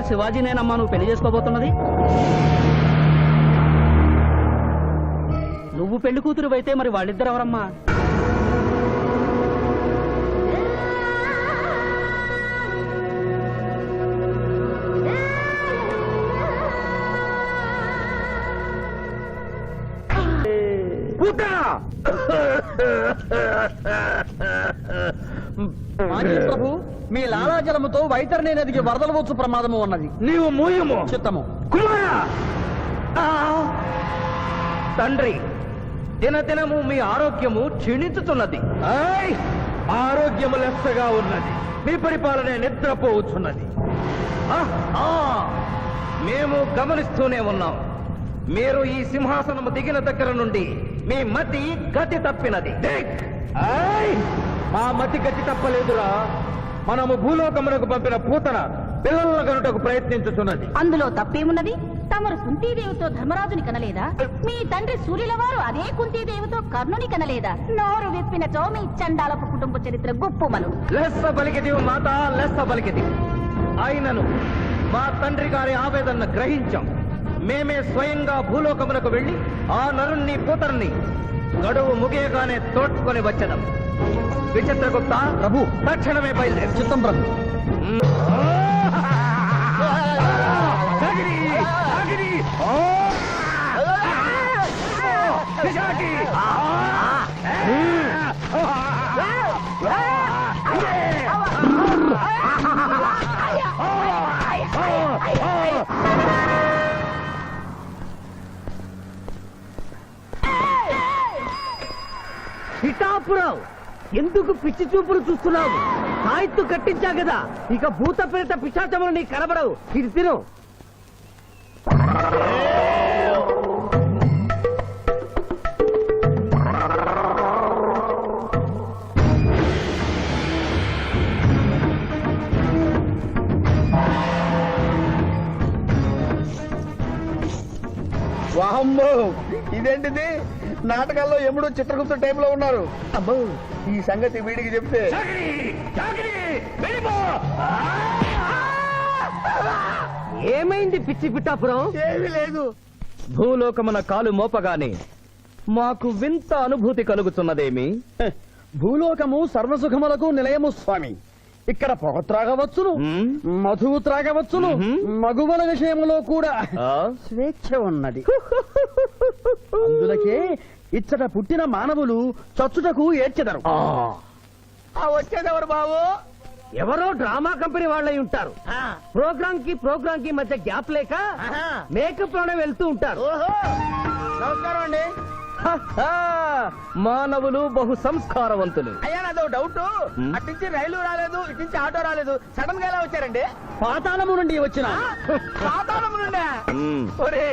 Tiger శివాజీనేనమ్మా నువ్వు పెళ్లి చేసుకోబోతున్నది? నువ్వు పెళ్లి కూతురు అయితే మరి వాళ్ళిద్దరు ఎవరమ్మా? ప్రభు, మీ లాలాజలముతో వైతరణి నదికి వరదలు వచ్చు ప్రమాదము ఉన్నది. నీవు మూయము. చిత్తము. కుమారా! తండ్రి, దినదినము మీ ఆరోగ్యము క్షీణించుతున్నది. ఆరోగ్యము లెస్సగా ఉన్నది. మీ పరిపాలనే నిద్రపోవచ్చున్నది. మేము గమనిస్తూనే ఉన్నాం. మీరు ఈ సింహాసనము దిగిన దగ్గర నుండి మీ మతి గతి తప్పినది. మా మతి గతి తప్పలేదురా. మనము భూలోకమునకు పంపిన పూతన పిల్లలను కనుటకు ప్రయత్నించుతున్నది. అందులో తప్పేమున్నది? తమరు కుంతీదేవితో ధర్మరాజుని కనలేదా? మీ తండ్రి సూర్యుల వారు అదే కుంతీదేవితో కర్ణుని కనలేదా? నోరు విప్పినచో మీ చండాలపు కుటుంబ చరిత్ర గుప్పుమను. లెస్స పలికిది మాత, లెస్స పలికిది. ఆయనను మా తండ్రి గారి ఆవేదన గ్రహించాం. మేమే స్వయంగా భూలోకమునకు వెళ్లి ఆ నరుణ్ణి పూతరుని గడువు ముగియగానే తోడ్కొని వచ్చదం. విచిత్రగుప్త ప్రభు, తక్షణమే బయలుదేరు. చిత్తం ప్రభు. పిఠాపురం, ఎందుకు పిచ్చి చూపులు చూస్తున్నావు? సాయిత్తు కట్టించా కదా, ఇక భూత ప్రేత పిశాచములు నీ కనబడవు. ఇది తిను. వాహమ్మో, ఇదేంటిది? నాటకాల్లో ఎముడు చిత్రగుప్త టైప్ లో ఉన్నారు. అబ్బో, ఈ సంగతి వీడికి చెప్తే. ఏమైంది పిచ్చి పిఠాపురం? ఏమీ లేదు. భూలోకమున కాలు మోపగానే మాకు వింత అనుభూతి కలుగుతున్నదేమి? భూలోకము సర్వసుఖములకు నిలయము స్వామి. ఇక్కడ పొగ త్రాగవచ్చును, మధువు త్రాగవచ్చును, మగువల విషయంలో కూడా స్వేచ్ఛ ఉన్నది. అందులకే ఇచ్చట పుట్టిన మానవులు చచ్చుటకు ఏడ్చెదరు. వచ్చేదెవరు బాబు? ఎవరో డ్రామా కంపెనీ వాళ్ళై ఉంటారు. ప్రోగ్రామ్ కి మధ్య గ్యాప్ లేక మేకప్ లోనే వెళ్తూ ఉంటారు. నమస్కారం అండి. మానవులు బహు సంస్కారవంతులు. అయ్యా, నాదో డౌట్. అట్నుంచి రైలు రాలేదు, ఇట్నుంచి ఆటో రాలేదు, సడన్ గా ఎలా వచ్చారండి? పాతాళము నుండి వచ్చిన. పాతాళము నుండి? ఒరే,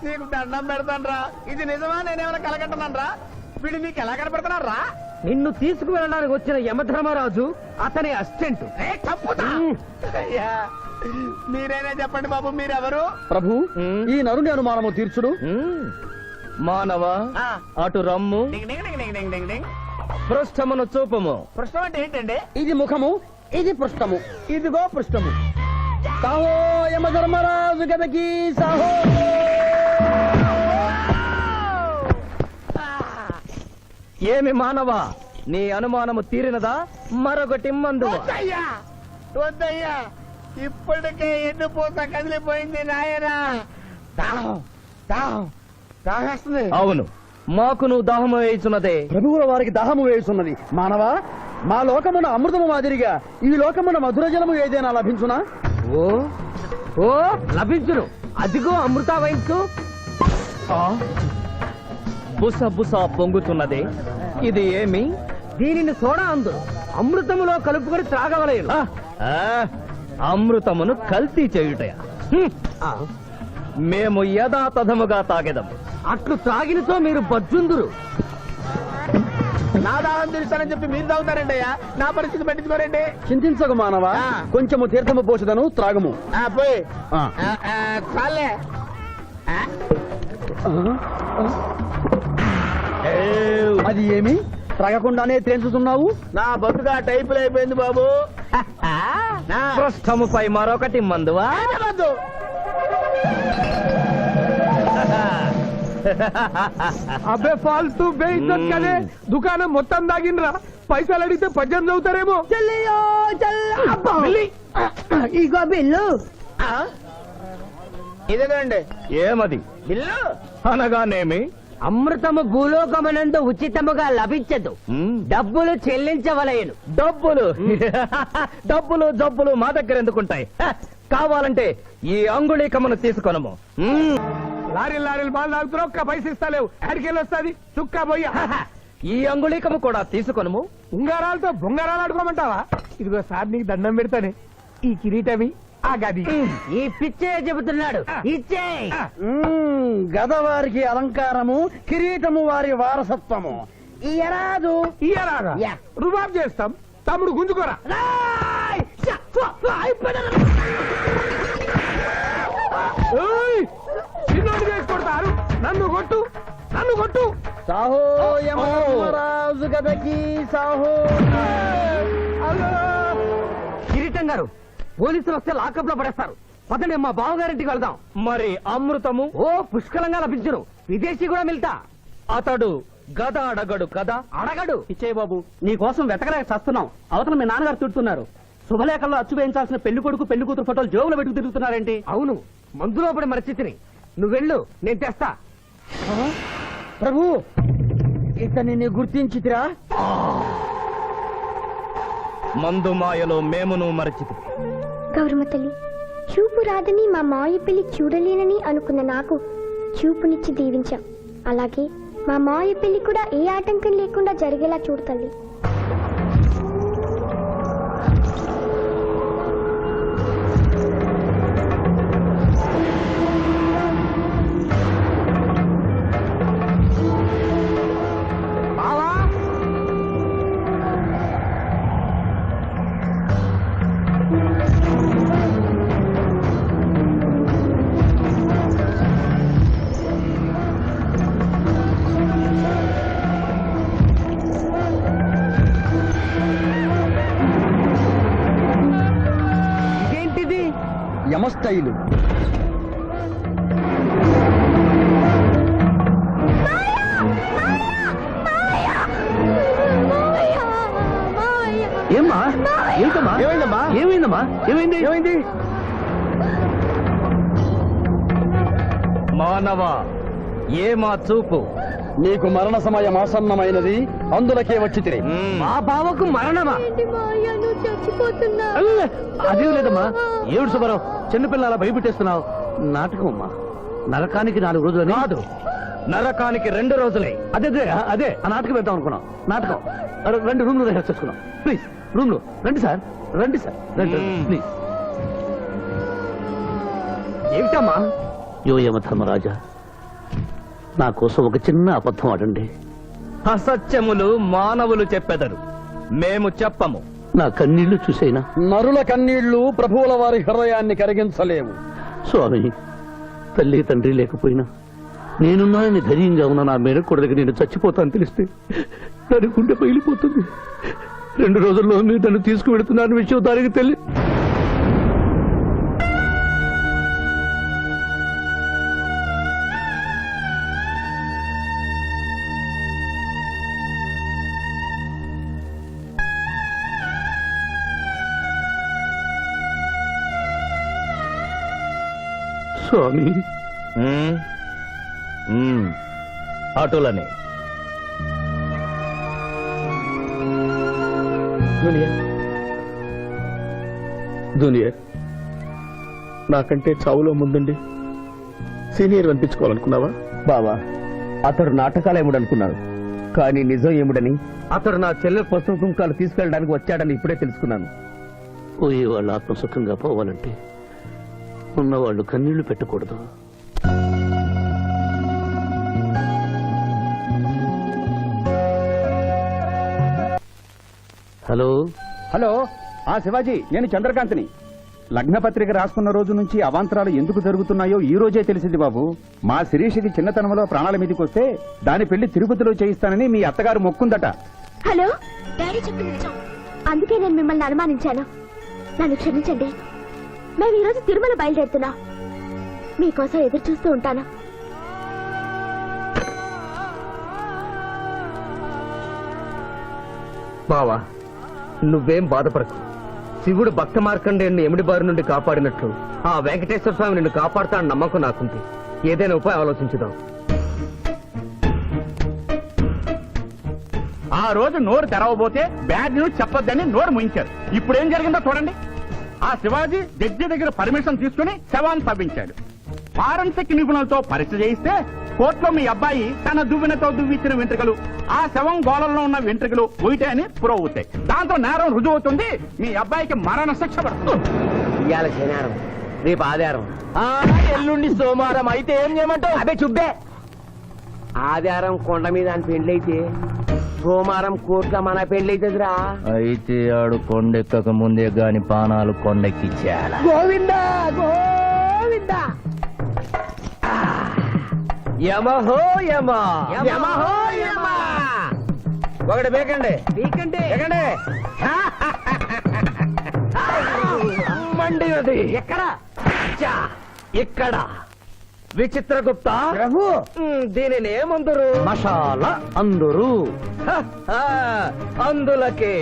నీకు దండం పెడతానరా. ఇది నిజమా? నేనేమైనా కలగంటున్నానరా? వీడు నీకు ఎలా కనపడుతున్నారా? నిన్ను తీసుకువెళ్ళడానికి వచ్చిన యమధర్మరాజు అతని అసిస్టెంట్. అయ్యా, మీరైనా చెప్పండి బాబు, మీరెవరు? ప్రభు, ఈ నరుని అనుమానము తీర్చుడు. మానవ, అటు రమ్ము, పృష్ఠమును చూపము. పృష్ఠం అంటే ఏంటండి? ఇది ముఖము, ఇది పృష్ఠము. ఇదిగో పృష్ఠము. సాహో యమధర్మరాజు గదకి సాహో. ఏమి మానవ, నీ అనుమానము తీరినదా? మరొకటి మందు. వద్దయ్యా, ఇప్పటికే ఎండిపోత కదిలిపోయింది నాయనా. దాహం దాహం దాహేస్తుంది. అవును, మాకును దాహము వేయుచున్నదే. ప్రభువుల వారికి దాహము వేయుచున్నది. మానవ, మా లోకమున అమృతము మాదిరిగా ఈ లోకమున మధుర జలము ఏదైనా లభించునా? ఓ ఓ లభించును. అదిగో అమృత వైన్స్. బుస బుస పొంగుతున్నదే, ఇది ఏమి? దీనిని సోడా అందు అమృతములో కలుపుకొని త్రాగవలేను. అమృతమును కల్తీ చేయుటయా? మేము యథాతథముగా తాగెదము. అట్లు త్రాగినతో మీరు బజ్జుందురు. నా దాహం తెలుస్తానని చెప్పి మీరు తాగుతారండి అయ్యా. నా పరిస్థితి పట్టించుకోరండి. చింతించకు మానవ, కొంచెము తీర్థము పోషదను, త్రాగము. పోయి చాలే. అది ఏమి? త్రాగకుండానే తేల్చుతున్నావు? నా బతుగా టైపులు అయిపోయింది బాబు. కష్టముపై మరొకటి మందువా? వద్దు. అబ్బే ఫాల్తూ బేయిజ్జత్ కదే దుకాణం మొత్తం దాగినరా పైసలు అడిగితే 18 అవుతారేమో ఇగో బిల్లు. ఇదేనండి ఏమది బిల్లు. అనగానేమి? అమృతము భూలోకమునందు ఉచితముగా లభించదు, డబ్బులు చెల్లించవలయను. డబ్బులు డబ్బులు జబ్బులు మా దగ్గర ఎందుకుంటాయి? కావాలంటే ఈ అంగుళీకమును తీసుకొనము. లారీలు బాల్ తాగుతున్నావు, ఒక్క పైస ఇస్తలేవు, అడికెళ్ళి వస్తుంది చుక్క పోయి. ఈ అంగుళీకము కూడా తీసుకొనము. ఉంగరాలతో బొంగరాలు ఆడుకోమంటావా? ఇదిగో సార్ నీకు దండం పెడతానే, ఈ కిరీటమి ఆ గది. ఈ పిచ్చే చెబుతున్నాడు, ఇచ్చే. గదవారికి అలంకారము, కిరీటము వారి వారసత్వము. ఇయరాదు. ఇయ్యరాగా యా. రుబాబ్ చేస్తాం, తమ్ముడు గుంజుకోరా. ఏయ్! చిన్నోడు చేసి కొడతారు, నన్ను కొట్టు, నన్ను కొట్టు. సాహో యమధర్మరాజు గదకి సాహో. కిరీటం గారు, పోలీసులు వస్తే లాకప్ లో పడేస్తారు. పదండి, మా బావగారింటికి వెళ్దాం. మరి అమృతము? ఓ పుష్కలంగా లభించును, విదేశీ కూడా మిల్తా. అతడు గద అడగడు కదా? అడగడు. ఇచ్చే బాబు, నీ కోసం వెతకలేక చస్తున్నాం. అవతల మీ నాన్నగారు తిడుతున్నారు. శుభలేఖల్లో అచ్చు వేయించాల్సిన పెళ్లి కొడుకు పెళ్లి కూతురు ఫోటోలు జోబులో పెట్టుకు తిరుగుతున్నారేంటి? అవును, మందులో పడి మరచితిని. నువ్వెళ్ళు, నేను తెస్తా. ప్రభు, ఇతన్ని నీ గుర్తించితిరా? మందు మాయలో మేమును మరచితి. గౌరమ్మ తల్లి, చూపు రాదని మా మావయ్య పెళ్లి చూడలేనని అనుకున్న నాకు చూపునిచ్చి దీవించాం. అలాగే మా మావయ్య పెళ్లి కూడా ఏ ఆటంకం లేకుండా జరిగేలా చూడు తల్లి. బావా, ఇదేంటిది? యమస్థైలు. ఏమ్మా? ఏంటమ్మా? ఏమైందమ్మా? ఏమైందమ్మా? ఏమైంది? ఏమైంది? మానవ, ఏ మా చూపు? నీకు మరణ సమయం ఆసన్నమైనది, అందులకే వచ్చి తిరిగి. మా బావకు మరణమా? అదేం లేదమ్మా. ఏడు సుబ్బారావు, చిన్నపిల్లల భయపెట్టేస్తున్నావు. నాటకం అమ్మా. నరకానికి 4 రోజులు కాదు, నరకానికి 2 రోజులే. అదే అదే ఆ నాటకం పెడతాం అనుకున్నాం. నాటకం 2 రూమ్లు రిహార్స్ చేసుకున్నాం. ప్లీజ్ రూమ్ లో రండి సార్, రండి సార్, రండి ప్లీజ్. ఏమిటమ్మా? యో యమధర్మరాజా, నా కోసం ఒక చిన్న అబద్ధం ఆడండి. అసత్యములు మానవులు చెప్పెదరు, మేము చెప్పము. నా కన్నీళ్లు చూసైనా. నరుల కన్నీళ్లు ప్రభువుల వారి హృదయాన్ని కరిగించలేవు. స్వామి, తల్లి తండ్రి లేకపోయినా నేనున్నానని ధైర్యంగా ఉన్న నా మేనకోడలికి నేను చచ్చిపోతాను తెలిస్తే దాని గుండె పగిలిపోతుంది. 2 రోజుల్లో మీరు నన్ను తీసుకువెడుతున్నాను విషయం దానికి తెలియ. స్వామి, అటులనే జూనియర్, నాకంటే చావులో ముందుండి సీనియర్ అనిపించుకోవాలనుకున్నావా? బావా, అతడు నాటకాలు ఏముడనుకున్నాడు, కానీ నిజం ఏముడని, అతడు నా చెల్లె పసుపు కుంకాలు తీసుకెళ్ళడానికి వచ్చాడని ఇప్పుడే తెలుసుకున్నాను. పోయే వాళ్ళు ఆత్మసుఖంగా పోవాలంటే ఉన్నవాళ్ళు కన్నీళ్లు పెట్టకూడదు. హలో హలో, శివాజీ, నేను చంద్రకాంత్ని. లగ్నపత్రిక రాసుకున్న రోజు నుంచి అవాంతరాలు ఎందుకు జరుగుతున్నాయో ఈ రోజే తెలిసింది బాబు. మా శిరీషకి చిన్నతనంలో ప్రాణాల మీదకి వస్తే దాని పెళ్లి తిరుపతిలో చేయిస్తానని మీ అత్తగారు మొక్కుందట. హలో, డాడీ చెప్పింది నిజం. అందుకే నేను మిమ్మల్ని అనుమానించాను. నన్ను క్షమించండి. మేము ఈరోజు తిరుమల బయలుదేరుతున్నా. మీకోసం ఎదురు చూస్తూ ఉంటాను. బావా, నువ్వేం బాధపడకు. శివుడు భక్త మార్కండేయుని ఎమిడి బారి నుండి కాపాడినట్లు ఆ వెంకటేశ్వర స్వామి నిన్ను కాపాడుతాడని నమ్మకం నాకుంది. ఏదైనా ఉపాయం ఆలోచించుదాం. ఆ రోజు నోరు తెరవబోతే బ్యాడ్ న్యూస్ చెప్పొద్దని నోరు ముయించారు. ఇప్పుడు ఏం జరిగిందో చూడండి. ఆ శివాజీ జడ్జి దగ్గర పర్మిషన్ తీసుకుని శవాన్ని తవ్వించాడు. ఫారెన్సిక్ నిపుణులతో పరీక్ష చేయిస్తే కోర్టులో మీ అబ్బాయి తన దువ్వెనతో దువ్విచ్చిన వెంట్రుకలు, ఆ శవం గోళంలో ఉన్న వెంట్రుకలు ఒకటే అని ప్రూవ్ అవుతాయి. దాంతో నేరం రుజువు అవుతుంది. మీ అబ్బాయికి మరణ శిక్ష పడుతుంది. ఇవాళ శనివారం, రేపు ఆదివారం, ఎల్లుండి సోమవారం. అయితే ఏం చేయమంటావు? అదే చుబ్బే. ఆదివారం కొండ మీద అని పెండ్లైతే సోమవారం కోర్టుగా మన పెండ్లైతుందిరా. అయితే ఆడు కొండెక్కక ముందే గాని పానాలు కొండెక్కిచ్చేయాల. గోవిందా గోవిందా. యమహో యమ, యమహో యమ. ఒకటి బేకండి, నీకంటే బేకండి. మండినది ఎక్కడ? చా, ఇక్కడ. విచిత్రగుప్త ప్రభు, దీనిని ఏమందరు? మషాల అందరూ అందులకే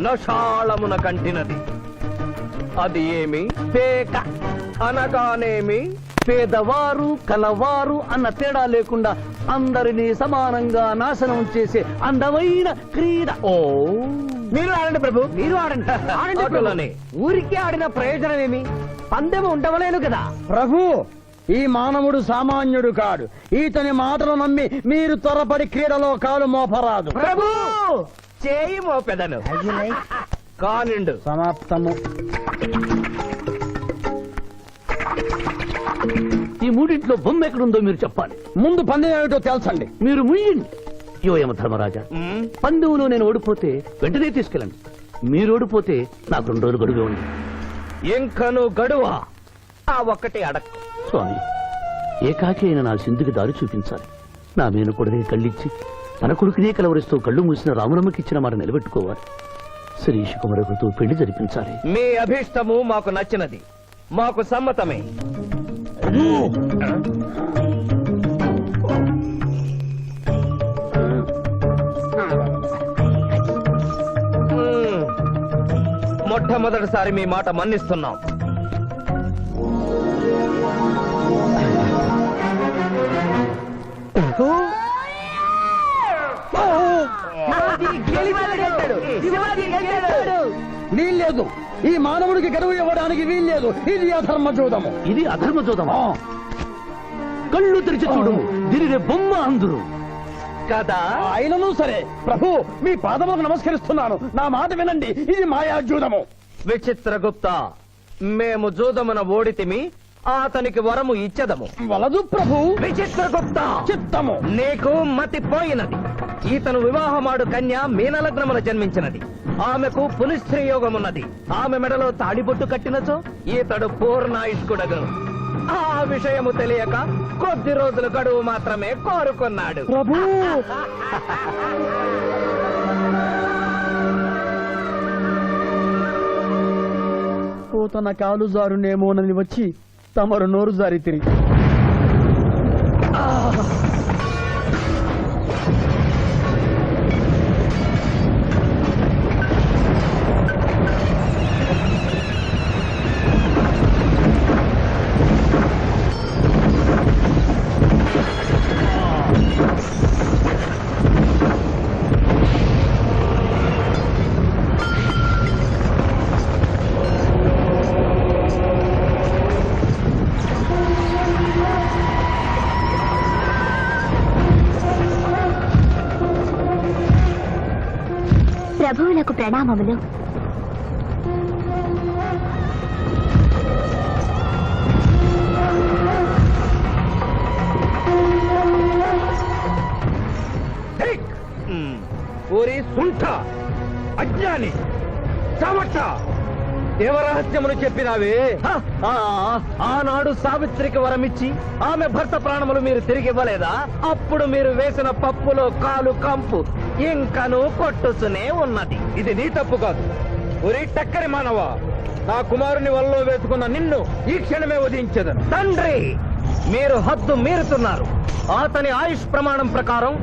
నషాళమున కంటినది. అది ఏమి? పేక అనగానేమి? పేదవారు కలవారు అన్న తేడా లేకుండా అందరినీ సమానంగా నాశనం చేసే అందమైన క్రీడ. ఓ మీరు ఆడండి ప్రభు, మీరు ఆడండి. ఆడండి ప్రభు. అటులనే. ఊరికే ఆడిన ప్రయోజనం ఏమి? పందెం ఉండవలేను కదా. ప్రభు, ఈ మానవుడు సామాన్యుడు కాడు. ఈతని మాటలు నమ్మి మీరు త్వరపడి క్రీడలో కాలు మోపరాదు. ప్రభు చేయి మోపెదను కానిండు. సమాప్తము. ఈ మూడింట్లో బొమ్మ ఎక్కడుందో మీరు చెప్పాలి. ముందు పందెం ఏమిటో తెలుసండి. మీరు ముయ్యండి. యోయమ ధర్మరాజా, పందెంలో నేను ఓడిపోతే వెంటనే తీసుకెళ్ళండి. మీరు ఓడిపోతే నాకు 2 రోజులు గడువే ఉంది. ఇంకను గడువా? ఆ ఒక్కటి అడక్కు. స్వామి, ఏకాకి అయిన నా సింధుకి దారి చూపించాలి. నా మేనకొడనే కళ్ళిచ్చి తన కొడుకునే కలవరిస్తూ కళ్ళు మూసిన రామరమ్మకి ఇచ్చిన మాట నిలబెట్టుకోవాలి. శిరీష్ కుమరకుతో పెళ్లి జరిపించాలి. మీ అభీష్టము మాకు నచ్చినది, మాకు సమ్మతమే. మొట్టమొదటిసారి మీ మాట మన్నిస్తున్నాం. వీల్లేదు. ఈ మానవుడికి గడువు ఇవ్వడానికి వీల్లేదు. ఇది అధర్మ జూదము. ఇది అధర్మ చూదమా? కళ్ళు తెరిచి చూడము, దీనినే బొమ్మ అందురు కదా. అయినను సరే ప్రభు, మీ పాదములకు నమస్కరిస్తున్నాను. నా మాట వినండి. ఇది మాయా జూదము. విచిత్రగుప్త, మేము జూదమున ఓడితిమి, అతనికి వరము ఇచ్చదము. వలదు ప్రభు. విచిత్రగుప్త, చిత్తము. నీకు మతి పోయినది. ఈతను వివాహమాడు కన్య మీనలగ్నమున జన్మించినది. ఆమెకు పునిస్త్రీ యోగమున్నది. ఆమె మెడలో తాడిబొట్టు కట్టినచో ఈతడు పూర్ణాయుష్కుడగను. ఆ విషయము తెలియక కొద్ది రోజుల గడువు మాత్రమే కోరుకున్నాడు. ప్రభు, తన కాలు జారునేమోనని వచ్చి తమరు నోరు జారి తిరిగి ప్రభువులకు ప్రణామములు. ఓరి సుంఠ, అజ్ఞాని, చవట, దేవరహస్యమును చెప్పినావే. ఆనాడు సావిత్రికి వరమిచ్చి ఆమె భర్త ప్రాణములు మీరు తిరిగి ఇవ్వలేదా? అప్పుడు మీరు వేసిన పప్పులో కాలు కంపు ఇంకను కొట్టుతూనే ఉన్నది. ఇది నీ తప్పు కాదు. ఒరి టక్కరి మానవ, నా కుమారుని వల్లో వేసుకున్న నిన్ను ఈ క్షణమే వధించదను. తండ్రి, మీరు హద్దు మీరుతున్నారు. అతని ఆయుష్ ప్రమాణం ప్రకారం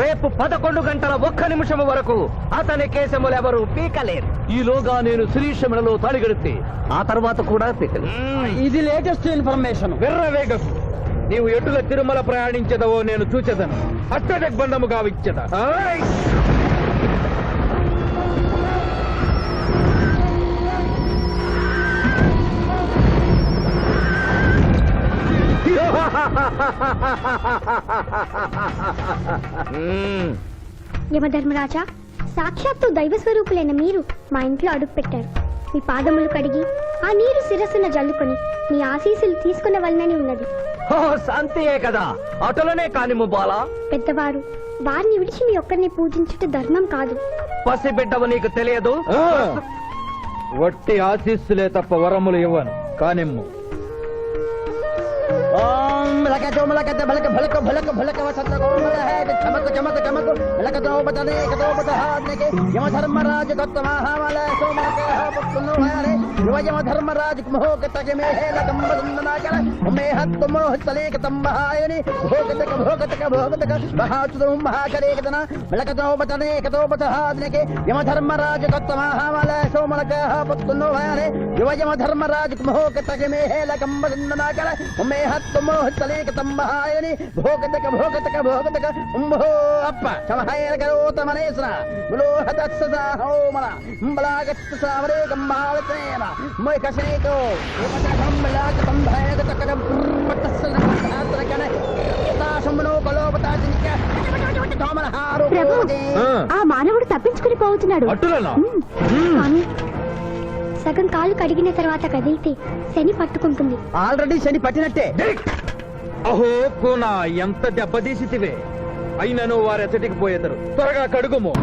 రేపు 11 గంటల 1 నిమిషం వరకు అతని కేశములెవరూ పీకలేరు. ఈలోగా నేను శిరీష మెడలో తాళిగడితే ఆ తర్వాత కూడా పీకలేదు. ఇది లేటెస్ట్ ఇన్ఫర్మేషన్. వెర్రవేగకు. నీవు ఎటుల తిరుమల ప్రయాణించదవో నేను చూచెదను. అష్టదిగ్బంధముగా విచ్చద. యమధర్మరాజా, సాక్షాత్తు దైవ స్వరూపులైన మీరు మా ఇంట్లో అడుగు పెట్టారు. మీ పాదములు కడిగి ఆ నీరు శిరస్సున జల్లుకొని మీ ఆశీస్సులు తీసుకునవలనని ఉన్నది. ఓ, శాంతియే కదా, అటులనే కానిము బాలా. పెద్దవారు, వారిని విడిచి మీ ఒక్కరిని పూజించుట ధర్మం కాదు. పసిబిడ్డవు నీకు తెలియదు. వట్టి ఆశీస్సులే తప్ప వరములు ఇవ్వను. కానిమ్ము. ఓం లకతో మలకత బలక భలక భలక భలక వసంత గోమల హే చమక చమక చమక లకతో బతనే కతో బతహాద్నకే యమ ధర్మరాజ దత్తమహామల సోమక పుత్తును హరే యమ ధర్మరాజ మోహకతక మే హే లకం బదందనాకర మే హత్తు మోహతలేక తమ్మహాయని భోగతక మహాచుదు మహాకరేకదన లకతో బతనే కతో బతహాద్నకే యమ ధర్మరాజ దత్తమహామల సోమక పుత్తును హరే యమ ధర్మరాజ మోహకతక మే హే లకం బదందనాకర మే మోహతలేక తమ్మహాయని భోగతక ఉంభో అప్ప సమహాయన కరోతమనేసన ములోహదత్సద హోమన బలాగత్త సావరే కమ్మావతేన మై కసేతో యమతకంబలాక సంభయగతకరం పట్టసన ఆత్రకన తాసమనో కలోపతాజిక తోమనహారు ప్రభు, ఆ మానవుడు తప్పించుకుని పోతున్నాడు. అటులనా? స్వామి, సగం కాలు కడిగిన తర్వాత కదిలితే శని పట్టుకుంటుంది. ఆల్రెడీ శని పట్టినట్టే. అహో కూనా, ఎంత దెబ్బతీసితివే. అయినను వారెచ్చటికి పోయేదరు. త్వరగా కడుగుము.